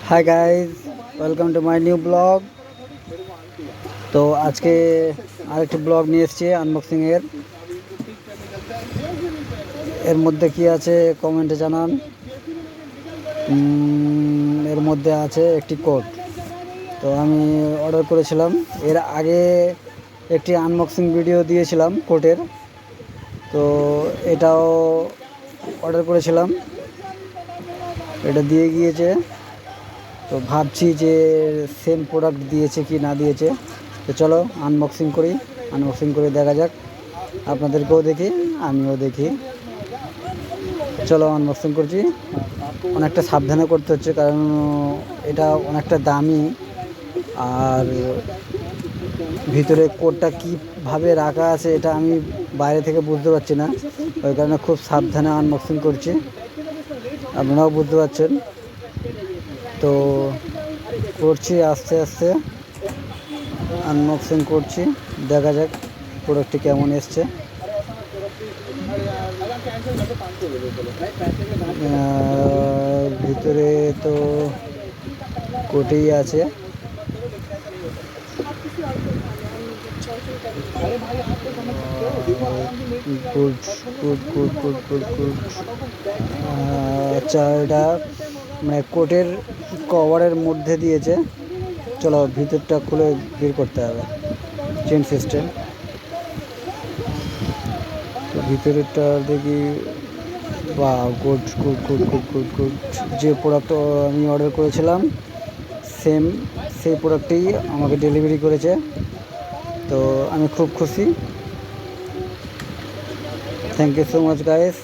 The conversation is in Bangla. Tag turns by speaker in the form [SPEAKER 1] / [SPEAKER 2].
[SPEAKER 1] Hi guys, welcome to my new blog. তো আজকে আরেকটি ব্লগ নিয়ে এসেছি আনবক্সিংয়ের। এর মধ্যে কি আছে কমেন্টে জানান। এর মধ্যে আছে একটি কোট। তো আমি অর্ডার করেছিলাম, এর আগে একটি আনবক্সিং ভিডিও দিয়েছিলাম কোটের। তো এটাও অর্ডার করেছিলাম, এটা দিয়ে গিয়েছে। তো ভাবছি যে সেম প্রোডাক্ট দিয়েছে কি না দিয়েছে। তো চলো আনবক্সিং করি, আনবক্সিং করে দেখা যাক, আপনাদেরকেও দেখি আমিও দেখি। চলো আনবক্সিং করছি। অনেকটা সাবধানে করতে হচ্ছে, কারণ এটা অনেকটা দামি, আর ভিতরে কোডটা কীভাবে রাখা আছে এটা আমি বাইরে থেকে বুঝতে পারছি না। ওই কারণে খুব সাবধানে আনবক্সিং করছি, আপনারাও বুঝতে পারছেন। তো করছি আস্তে আস্তে, আনবক্সিং করছি, দেখা যাক প্রোডাক্টটি কেমন এসছে। ভিতরে তো কোটেই আছে। Good good good good good good. আচ্ছা, এটা মানে কোটের কভারের মধ্যে দিয়েছে। চলো ভিতরটা খুলে বের করতে হবে, চেন সিস্টেম। তো ভিতরেরটা দেখি, বা good good good good good good. যে প্রোডাক্ট আমি অর্ডার করেছিলাম সেই প্রোডাক্টই আমাকে ডেলিভারি করেছে। তো আমি খুব খুশি। Thank you so much guys.